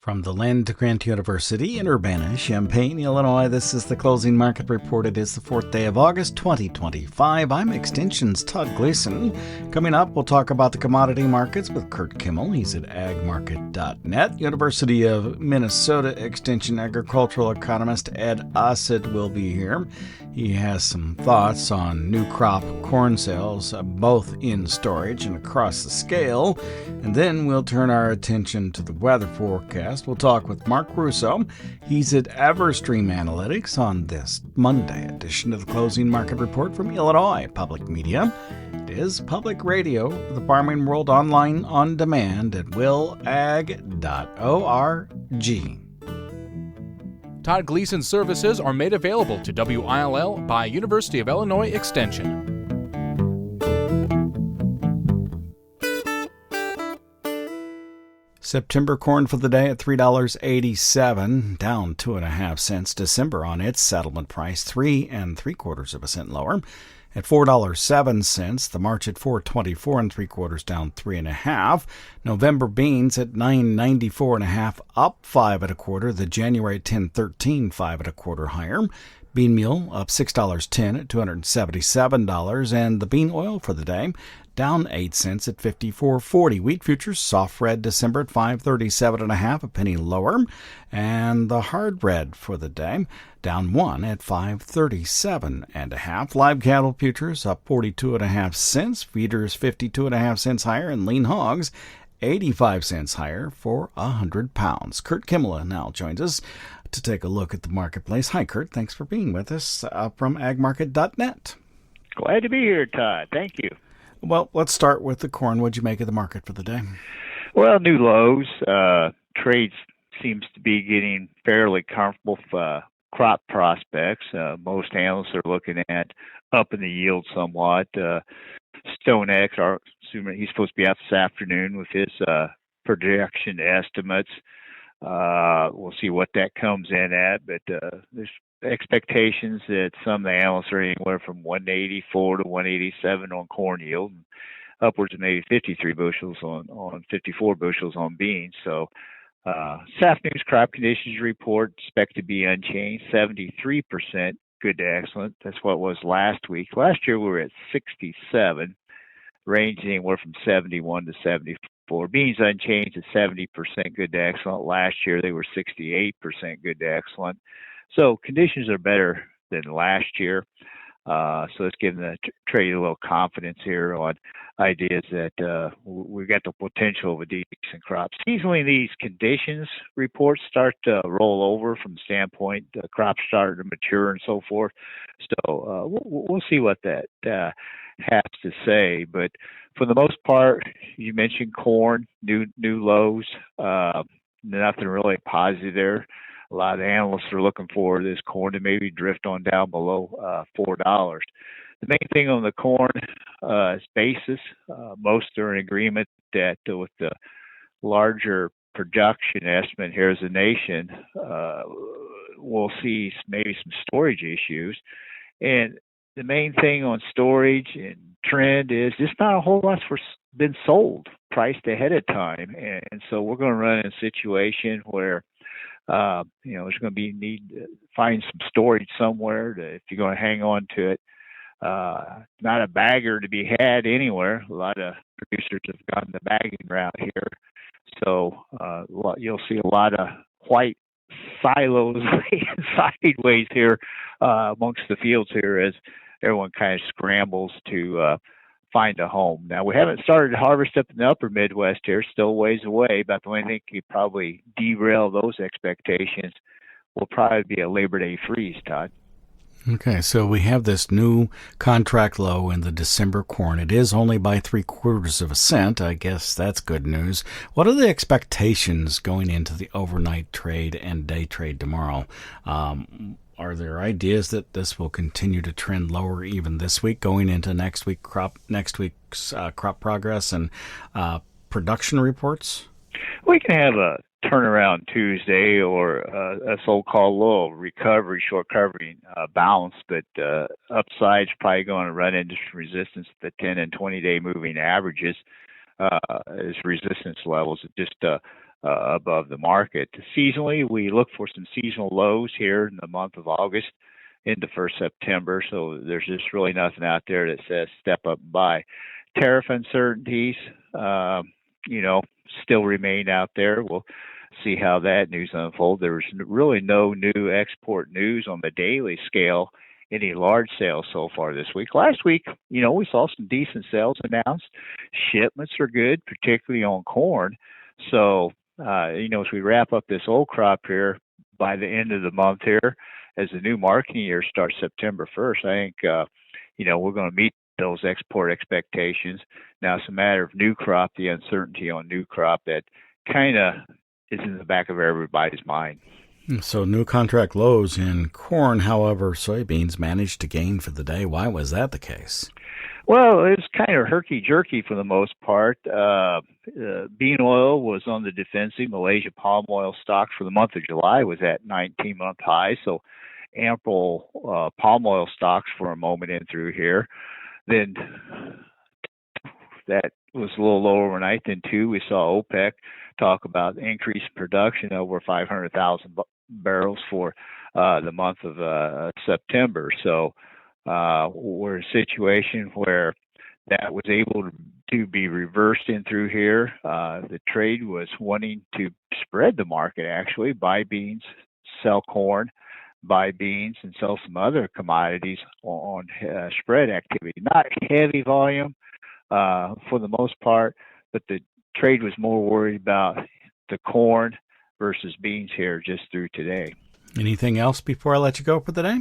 From the Land Grant University in Urbana-Champaign, Illinois, this is the Closing Market Report. It is the 4th day of August, 2025. I'm Extension's Todd Gleason. Coming up, we'll talk about the commodity markets with Curt Kimmel. He's at agmarket.net. University of Minnesota Extension agricultural economist Ed Usset will be here. He has some thoughts on new crop corn sales, both in storage and across the scale. And then we'll turn our attention to the weather forecast. We'll talk with Mark Russo. He's at EverStream Analytics on this Monday edition of the Closing Market Report from Illinois Public Media. It is public radio for the farming world, online on demand at willag.org. Todd Gleason services are made available to WILL by University of Illinois Extension. September corn for the day at $3.87, down 2.5 cents. December on its settlement price, 3 3/4 cents lower at $4.07. The March at 4.24 3/4, down 3.5. November beans at $9.94.5, up 5 1/4. The January at 10.13, 5 1/4 higher. Bean meal up $6.10 at $277, and the bean oil for the day down 8 cents at $54.40. Wheat futures soft red December at 5.37.5, a penny lower, and the hard red for the day down 1 at 5.37.5. Live cattle futures up 42.5 cents. Feeders 52.5 cents higher, and lean hogs 85 cents higher for 100 pounds. Curt Kimmel now joins us to take a look at the marketplace. Hi, Curt. Thanks for being with us from agmarket.net. Glad to be here, Todd. Thank you. Well, let's start with the corn. What'd you make of the market for the day? Well, new lows. Trade seems to be getting fairly comfortable for crop prospects. Most analysts are looking at upping the yield somewhat. StoneX, assuming he's supposed to be out this afternoon with his projection estimates. We'll see what that comes in at, but there's expectations that some of the analysts are anywhere from 184 to 187 on corn yield, and upwards of maybe 53 bushels on 54 bushels on beans. So SAF News crop conditions report expect to be unchanged, 73% good to excellent. That's what it was last week. Last year we were at 67, ranging anywhere from 71 to 74. Beans unchanged at 70% good to excellent. Last year they were 68% good to excellent. So conditions are better than last year. So it's giving the trade a little confidence here on ideas that we've got the potential of a decent crop. Seasonally, these conditions reports start to roll over from the standpoint the crops start to mature and so forth. So we'll see what that has to say. But for the most part, you mentioned corn, new lows, nothing really positive there. A lot of the analysts are looking for this corn to maybe drift on down below $4. The main thing on the corn is basis. Most are in agreement that with the larger production estimate here as a nation, we'll see maybe some storage issues. And the main thing on storage and trend is just not a whole lot's been sold, priced ahead of time. And so we're going to run in a situation where there's going to be need to find some storage somewhere if you're going to hang on to it. Not a bagger to be had anywhere. A lot of producers have gone the bagging route here. So you'll see a lot of white silos laying sideways here amongst the fields here as everyone kind of scrambles to find a home. Now, we haven't started to harvest up in the upper Midwest here, still ways away, but the only thing could probably derail those expectations will probably be a Labor Day freeze, Todd. Okay, so we have this new contract low in the December corn. It is only by 3/4 cents. I guess that's good news. What are the expectations going into the overnight trade and day trade tomorrow? Are there ideas that this will continue to trend lower even this week, going into next week's crop progress and production reports? We can have a turnaround Tuesday or a so-called little recovery, short covering bounce, but upside's probably going to run into some resistance at the 10 and 20-day moving averages as resistance levels. Just above the market. Seasonally, we look for some seasonal lows here in the month of August into 1st September, so there's just really nothing out there that says step up and buy. Tariff uncertainties, still remain out there. We'll see how that news unfolds. There was really no new export news on the daily scale, any large sales so far this week. Last week, we saw some decent sales announced. Shipments are good, particularly on corn. So, as we wrap up this old crop here by the end of the month here, as the new marketing year starts September 1st, I think, we're going to meet those export expectations. Now it's a matter of new crop, the uncertainty on new crop that kind of is in the back of everybody's mind. So new contract lows in corn. However, soybeans managed to gain for the day. Why was that the case? Well, it was kind of herky-jerky for the most part. Bean oil was on the defensive. Malaysia palm oil stocks for the month of July was at 19-month highs, so ample palm oil stocks for a moment in through here. Then that was a little lower overnight. Then, too, we saw OPEC talk about increased production over 500,000 barrels for the month of September. So we're in a situation where that was able to be reversed in through here. The trade was wanting to spread the market, actually, buy beans, sell corn, buy beans, and sell some other commodities on spread activity. Not heavy volume for the most part, but the trade was more worried about the corn versus beans here just through today. Anything else before I let you go for the day?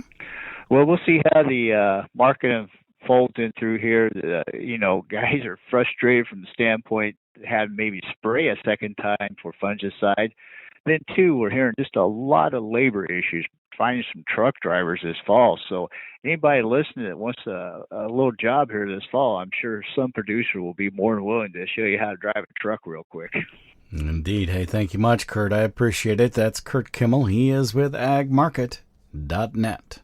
Well, we'll see how the market unfolds in through here. Guys are frustrated from the standpoint having maybe spray a second time for fungicide. Then, too, we're hearing just a lot of labor issues, finding some truck drivers this fall. So anybody listening that wants a little job here this fall, I'm sure some producer will be more than willing to show you how to drive a truck real quick. Indeed. Hey, thank you much, Curt. I appreciate it. That's Curt Kimmel. He is with agmarket.net.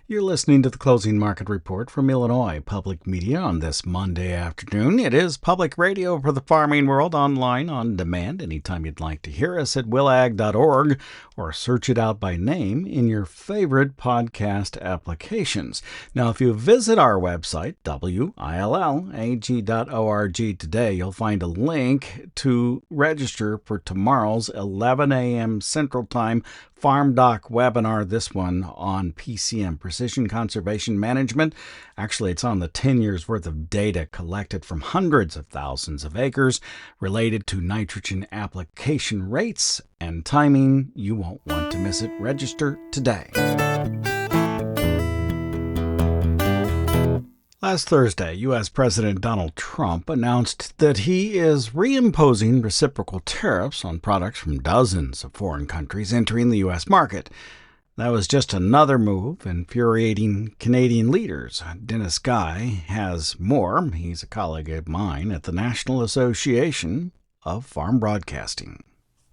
You're listening to the Closing Market Report from Illinois Public Media on this Monday afternoon. It is public radio for the farming world, online, on demand, anytime you'd like to hear us at willag.org or search it out by name in your favorite podcast applications. Now, if you visit our website, willag.org today, you'll find a link to register for tomorrow's 11 a.m. Central Time FarmDoc webinar, this one on PCM, Precision Conservation Management. Actually, it's on the 10 years worth of data collected from hundreds of thousands of acres related to nitrogen application rates and timing. You won't want to miss it. Register today. Last Thursday, U.S. President Donald Trump announced that he is reimposing reciprocal tariffs on products from dozens of foreign countries entering the U.S. market. That was just another move infuriating Canadian leaders. Dennis Guy has more. He's a colleague of mine at the National Association of Farm Broadcasting.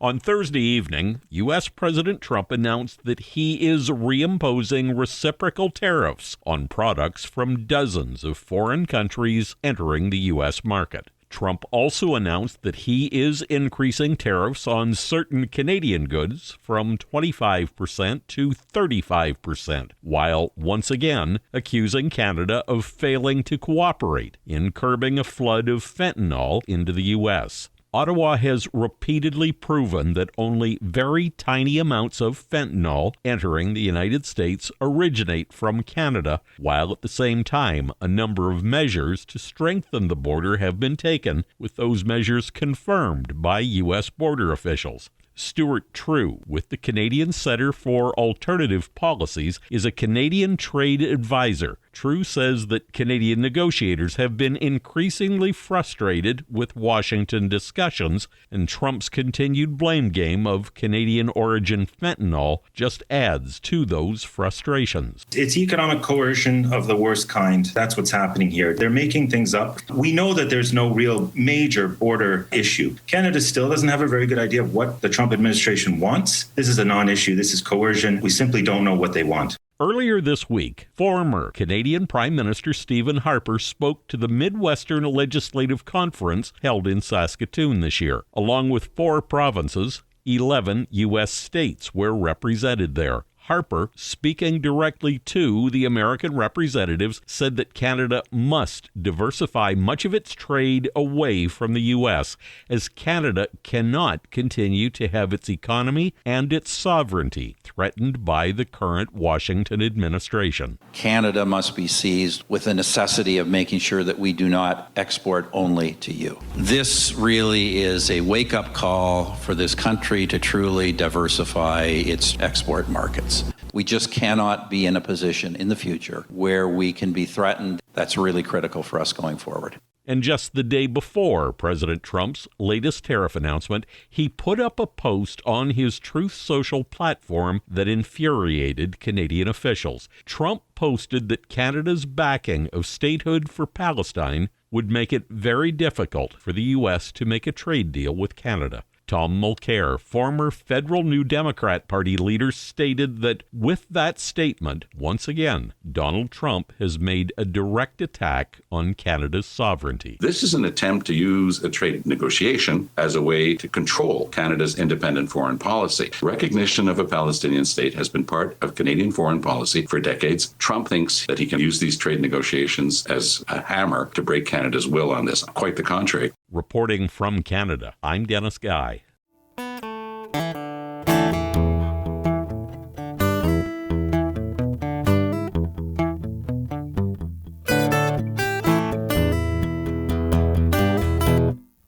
On Thursday evening, U.S. President Trump announced that he is reimposing reciprocal tariffs on products from dozens of foreign countries entering the U.S. market. Trump also announced that he is increasing tariffs on certain Canadian goods from 25% to 35%, while once again accusing Canada of failing to cooperate in curbing a flood of fentanyl into the U.S. Ottawa has repeatedly proven that only very tiny amounts of fentanyl entering the United States originate from Canada, while at the same time a number of measures to strengthen the border have been taken, with those measures confirmed by U.S. border officials. Stuart True, with the Canadian Centre for Alternative Policies, is a Canadian trade advisor. True says that Canadian negotiators have been increasingly frustrated with Washington discussions, and Trump's continued blame game of Canadian-origin fentanyl just adds to those frustrations. It's economic coercion of the worst kind. That's what's happening here. They're making things up. We know that there's no real major border issue. Canada still doesn't have a very good idea of what the Trump administration wants. This is a non-issue. This is coercion. We simply don't know what they want. Earlier this week, former Canadian Prime Minister Stephen Harper spoke to the Midwestern Legislative Conference held in Saskatoon this year. Along with 4 provinces, 11 U.S. states were represented there. Harper, speaking directly to the American representatives, said that Canada must diversify much of its trade away from the U.S., as Canada cannot continue to have its economy and its sovereignty threatened by the current Washington administration. Canada must be seized with the necessity of making sure that we do not export only to you. This really is a wake-up call for this country to truly diversify its export markets. We just cannot be in a position in the future where we can be threatened. That's really critical for us going forward. And just the day before President Trump's latest tariff announcement, he put up a post on his Truth Social platform that infuriated Canadian officials. Trump posted that Canada's backing of statehood for Palestine would make it very difficult for the U.S. to make a trade deal with Canada. Tom Mulcair, former federal New Democrat Party leader, stated that with that statement, once again, Donald Trump has made a direct attack on Canada's sovereignty. This is an attempt to use a trade negotiation as a way to control Canada's independent foreign policy. Recognition of a Palestinian state has been part of Canadian foreign policy for decades. Trump thinks that he can use these trade negotiations as a hammer to break Canada's will on this. Quite the contrary. Reporting from Canada, I'm Dennis Guy.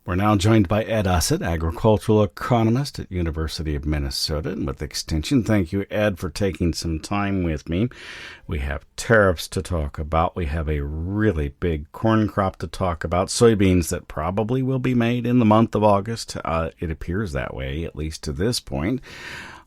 We're now joined by Ed Usset, agricultural economist at University of Minnesota and with Extension. Thank you, Ed, for taking some time with me. We have tariffs to talk about. We have a really big corn crop to talk about, soybeans that probably will be made in the month of August. It appears that way, at least to this point.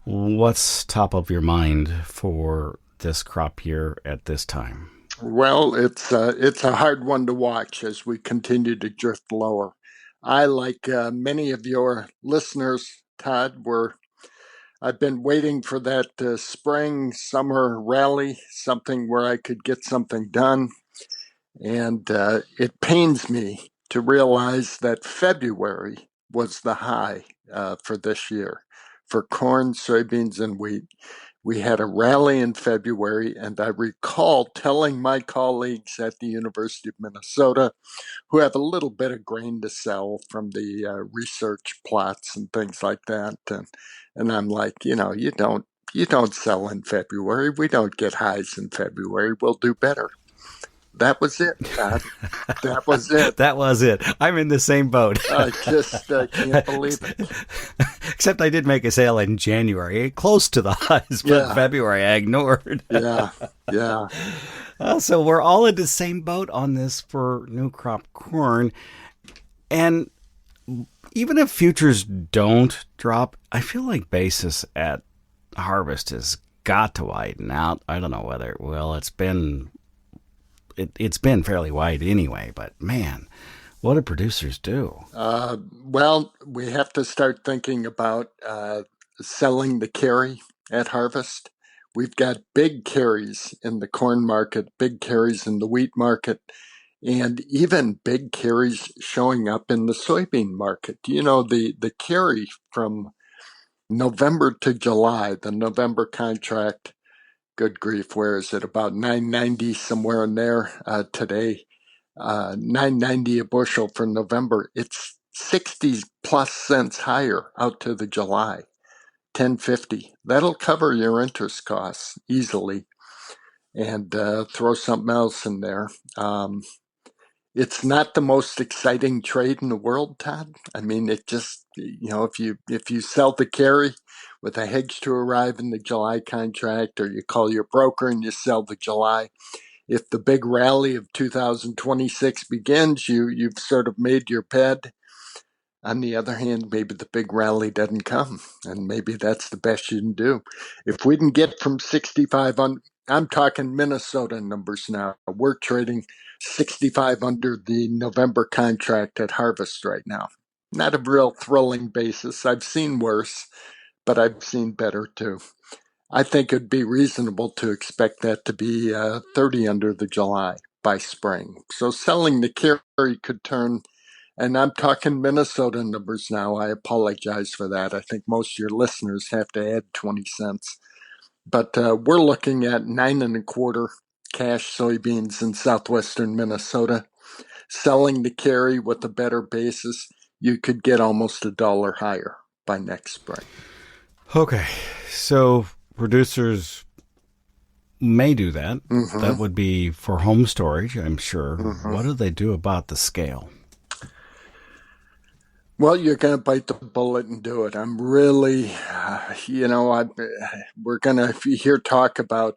What's top of your mind for this crop year at this time? Well, it's a hard one to watch as we continue to drift lower. I, like many of your listeners, Todd, I've been waiting for that spring, summer rally, something where I could get something done. And it pains me to realize that February was the high for this year for corn, soybeans, and wheat. We had a rally in February, and I recall telling my colleagues at the University of Minnesota, who have a little bit of grain to sell from the research plots and things like that, and I'm like, you don't sell in February. We don't get highs in February. We'll do better. That was it, Todd. That was it. That was it. I'm in the same boat. I just can't believe it. Except I did make a sale in January, close to the highs, but February I ignored. Yeah. So we're all in the same boat on this for new crop corn. And even if futures don't drop, I feel like basis at harvest has got to widen out. I don't know whether it will. It's been fairly wide anyway, but man, what do producers do? Well, we have to start thinking about selling the carry at harvest. We've got big carries in the corn market, big carries in the wheat market, and even big carries showing up in the soybean market. The carry from November to July, the November contract, good grief, where is it? About $9.90, somewhere in there today. $9.90 a bushel for November. It's 60 plus cents higher out to the July. $10.50. That'll cover your interest costs easily, and throw something else in there. It's not the most exciting trade in the world, Todd. I mean, it just, if you sell the carry with a hedge to arrive in the July contract, or you call your broker and you sell the July, if the big rally of 2026 begins, you've sort of made your bed. On the other hand, maybe the big rally doesn't come, and maybe that's the best you can do. If we can get from 65 on, I'm talking Minnesota numbers now. We're trading 65 under the November contract at harvest right now. Not a real thrilling basis. I've seen worse, but I've seen better too. I think it'd be reasonable to expect that to be 30 under the July by spring. So selling the carry could turn, and I'm talking Minnesota numbers now. I apologize for that. I think most of your listeners have to add 20 cents. But we're looking at 9.25 cash soybeans in southwestern Minnesota. Selling the carry with a better basis, you could get almost $1 higher by next spring. Okay, so producers may do that. Mm-hmm. That would be for home storage, I'm sure. Mm-hmm. What do they do about the scale? Well, you're going to bite the bullet and do it. I'm really, we're going to hear talk about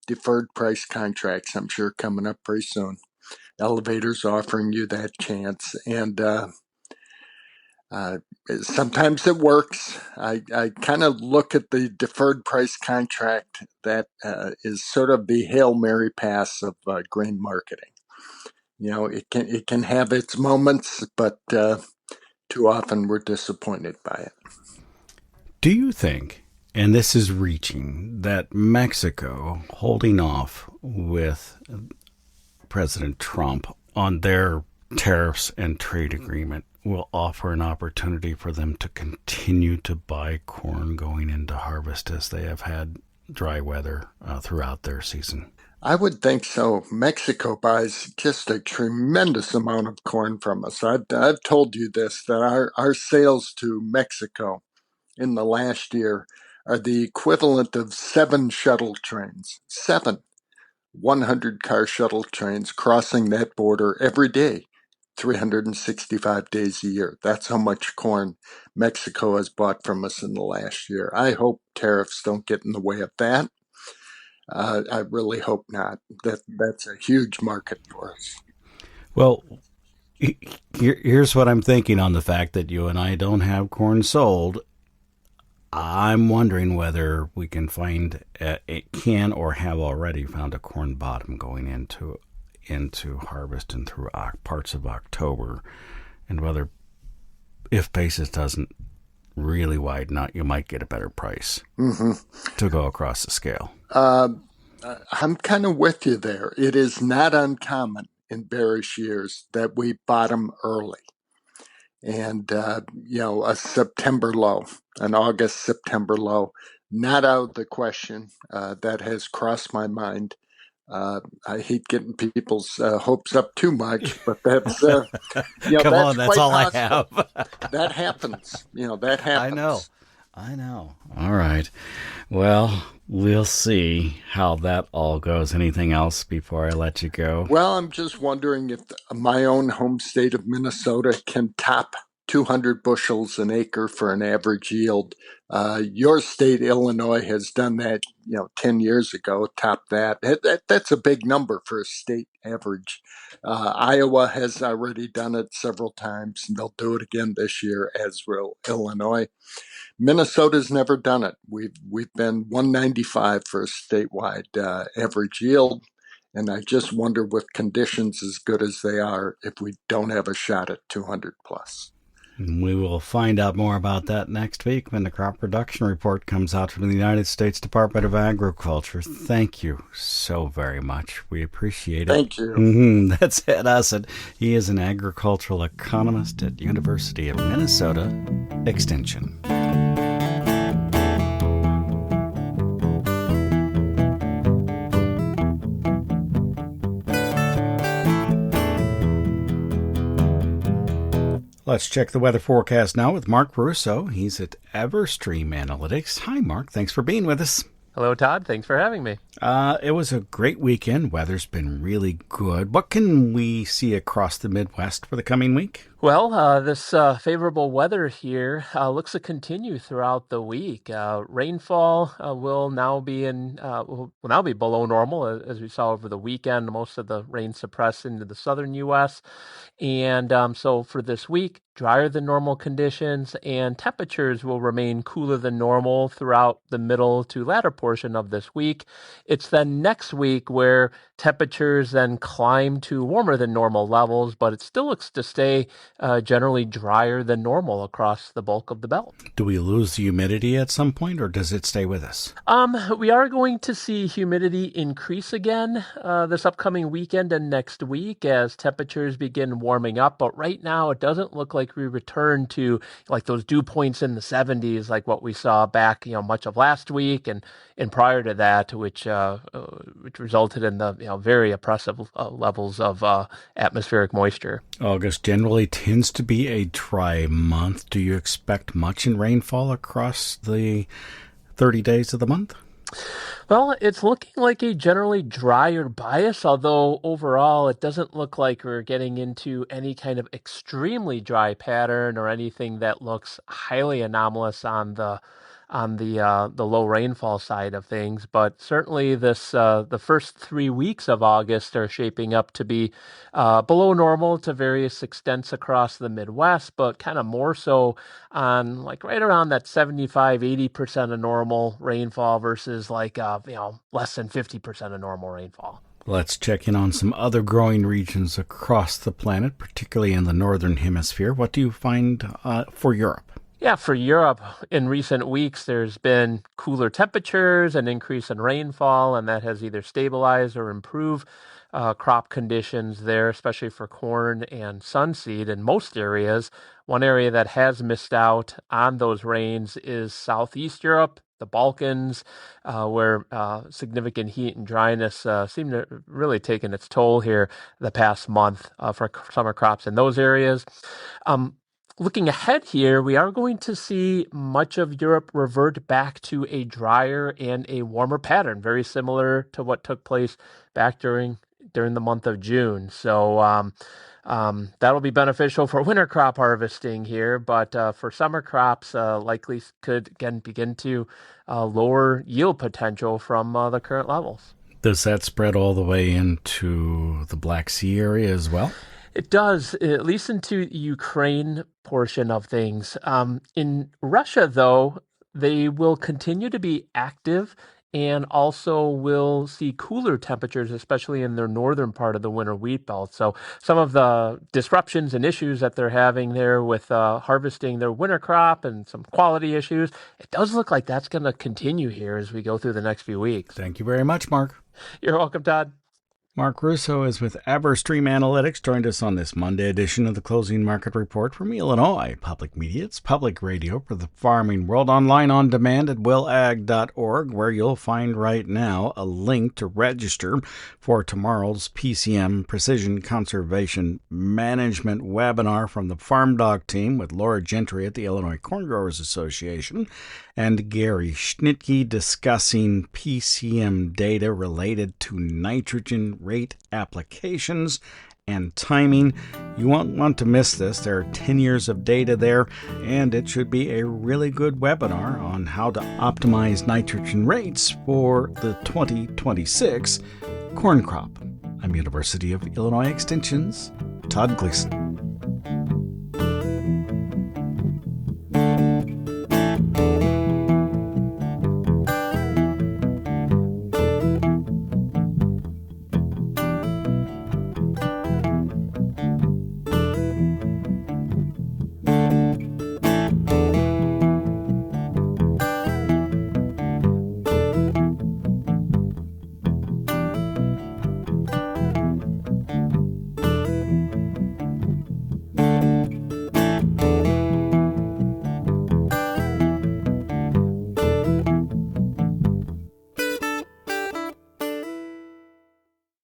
deferred price contracts, I'm sure, coming up pretty soon. Elevators offering you that chance. And sometimes it works. I kind of look at the deferred price contract that is sort of the Hail Mary pass of grain marketing. It can have its moments, but too often we're disappointed by it. Do you think, and this is reaching, that Mexico holding off with President Trump on their tariffs and trade agreement will offer an opportunity for them to continue to buy corn going into harvest as they have had dry weather throughout their season? I would think so. Mexico buys just a tremendous amount of corn from us. I've told you this, that our sales to Mexico in the last year are the equivalent of 7 shuttle trains. 7 100-car shuttle trains crossing that border every day, 365 days a year. That's how much corn Mexico has bought from us in the last year. I hope tariffs don't get in the way of that. I really hope not. That's a huge market for us. Well, here's what I'm thinking on the fact that you and I don't have corn sold. I'm wondering whether we can find can or have already found a corn bottom going into harvest and through parts of October, and whether if basis doesn't really widen out, you might get a better price to go across the scale. I'm kind of with you there. It is not uncommon in bearish years that we bottom early. And, a September low, an August-September low, not out of the question. That has crossed my mind. I hate getting people's hopes up too much, but that's, Come that's on, that's all possible. I have. That happens. That happens. I know. All right. Well, we'll see how that all goes. Anything else before I let you go? Well, I'm just wondering if my own home state of Minnesota can top 200 bushels an acre for an average yield. Your state, Illinois, has done that, 10 years ago, topped that. That's a big number for a state average. Iowa has already done it several times, and they'll do it again this year, as will Illinois. Minnesota's never done it. We've been 195 for a statewide average yield, and I just wonder, with conditions as good as they are, if we don't have a shot at 200 plus. We will find out more about that next week when the crop production report comes out from the United States Department of Agriculture. Thank you so very much. We appreciate it. Thank you. That's Ed Usset. He is an agricultural economist at University of Minnesota Extension. Let's check the weather forecast now with Mark Russo. He's at EverStream Analytics. Hi, Mark. Thanks for being with us. Hello, Todd. Thanks for having me. It was a great weekend. Weather's been really good. What can we see across the Midwest for the coming week? Well, this favorable weather here looks to continue throughout the week. Rainfall will now be below normal, as we saw over the weekend. Most of the rain suppressed into the southern U.S. And so for this week, drier than normal conditions, and temperatures will remain cooler than normal throughout the middle to latter portion of this week. It's then next week where temperatures then climb to warmer than normal levels, but it still looks to stay generally drier than normal across the bulk of the belt. Do we lose the humidity at some point, or does it stay with us? We are going to see humidity increase again this upcoming weekend and next week as temperatures begin warming up. But right now, it doesn't look like we return to like those dew points in the 70s, like what we saw back, much of last week and prior to that, which resulted in the very oppressive levels of atmospheric moisture. August generally tends to be a dry month. Do you expect much in rainfall across the 30 days of the month? Well, it's looking like a generally drier bias, although overall it doesn't look like we're getting into any kind of extremely dry pattern or anything that looks highly anomalous on the low rainfall side of things. But certainly the first 3 weeks of August are shaping up to be below normal to various extents across the Midwest, but kind of more so on like right around that 75-80% of normal rainfall versus like less than 50% of normal rainfall. Let's check in on some other growing regions across the planet, particularly in the northern hemisphere. What do you find for Europe? Yeah, for Europe, in recent weeks, there's been cooler temperatures, an increase in rainfall, and that has either stabilized or improved crop conditions there, especially for corn and sunseed in most areas. One area that has missed out on those rains is Southeast Europe, the Balkans, where significant heat and dryness seem to really taken its toll here the past month for summer crops in those areas. Looking ahead here, we are going to see much of Europe revert back to a drier and a warmer pattern, very similar to what took place back during the month of June. So that'll be beneficial for winter crop harvesting here, but for summer crops, likely could again begin to lower yield potential from the current levels. Does that spread all the way into the Black Sea area as well? It does, at least into the Ukraine portion of things. In Russia, though, they will continue to be active and also will see cooler temperatures, especially in their northern part of the winter wheat belt. So some of the disruptions and issues that they're having there with harvesting their winter crop and some quality issues, it does look like that's going to continue here as we go through the next few weeks. Thank you very much, Mark. You're welcome, Todd. Mark Russo is with EverStream Analytics, joined us on this Monday edition of the Closing Market Report from Illinois Public Media. It's public radio for the farming world, online on demand at willag.org, where you'll find right now a link to register for tomorrow's PCM Precision Conservation Management webinar from the FarmDoc team with Laura Gentry at the Illinois Corn Growers Association and Gary Schnitke discussing PCM data related to nitrogen rate applications and timing. You won't want to miss this. There are 10 years of data there, and it should be a really good webinar on how to optimize nitrogen rates for the 2026 corn crop. I'm University of Illinois Extension's Todd Gleason.